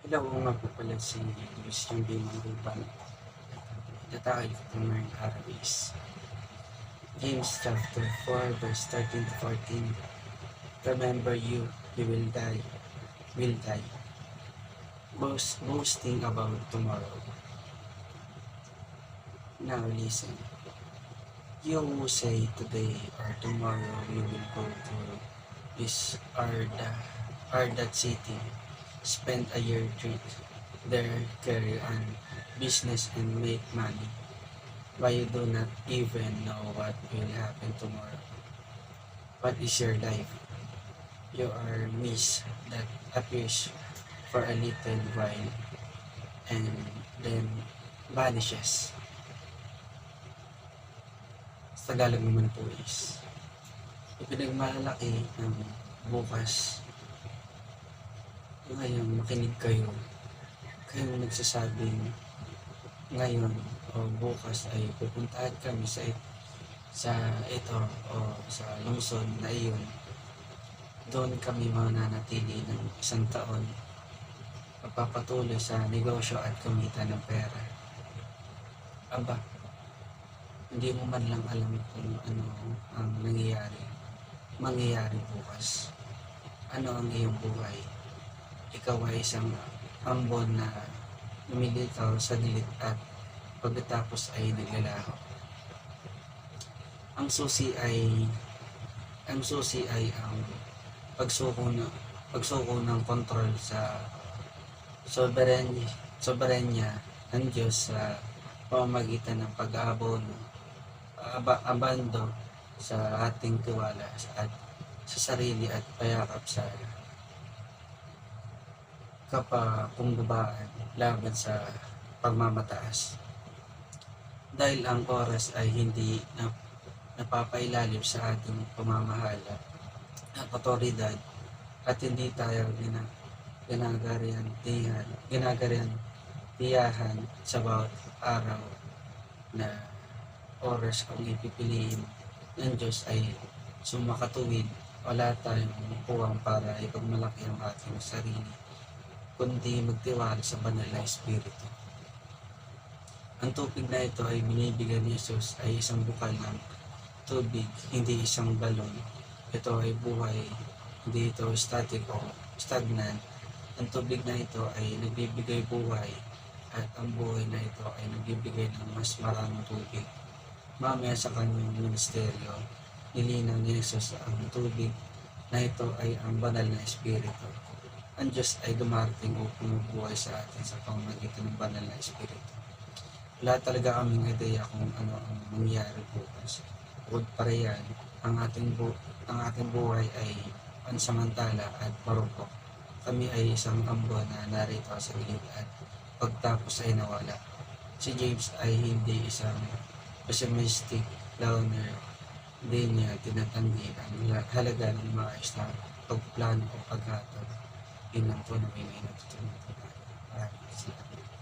Hello, oo nga po pala si Luis yung Bimang Ruban. The title for ngayong araw is James chapter 4 verse 13 to 14. Remember you will die. Boasting about tomorrow. Now listen. You who say today or tomorrow you will go to this or that city, spend a year trip there, carry on business and make money, but you do not even know what will happen tomorrow. What is your life? You are mist that appears for a little while and then vanishes. Sa Tagalog naman po is, ipinagmalalaki ng bukas. Ngayon, makinig kayo. Kayong nagsasabing ngayon o bukas ay pupuntahan kami sa ito o sa lungsod na iyon. Doon kami mananatili ng 1 taon, magpapatuloy sa negosyo at kumita ng pera. Aba, hindi mo man lang alam kung ano ang mangyayari bukas. Ano ang iyong buhay? Ikaw ay isang ambon na lumilitaw sa dilit at pagkatapos ay naglalaho. Ang susi ay ang pagsuko ng kontrol sa soberenya ng Diyos sa pamamagitan ng abando sa ating tiwala at sa sarili at payakap sa kapakumbabaan laban sa pagmamataas. Dahil ang oras ay hindi napapailalim sa ating pamamahala at otoridad at hindi tayo ginagarihan sa bawat araw na oras kung ipipiliin ng Diyos ay sumakatuwid. Wala tayong puwang para ipagmalaki ang ating sarili, kundi magtiwala sa banal na Espiritu. Ang tubig na ito ay binibigyan ni Jesus ay isang bukal ng tubig, hindi isang balon. Ito ay buhay, hindi ito static o stagnant. Ang tubig na ito ay nagbibigay buhay at ang buhay na ito ay nagbibigay ng mas maraming tubig. Mamaya sa kanyang ministeryo, nilinaw ni Jesus ang tubig na ito ay ang banal na Espiritu. Ang Diyos ay dumarating upang mabuhay sa atin sa pamamagitan ng banal na Espiritu. Wala talaga kaming ideya kung ano ang mangyayari bukas. Bukod pa riyan, ang ating buhay ay pansamantala at marupok. Kami ay isang ambon na narito sa gilid at pagtapos ay nawala. Si James ay hindi isang pessimistic loner. Hindi niya tinatanggi ang halaga ng maayos na pagplano o paghatol. Yun lang po na may natutunan po tayo. Maraming salamat.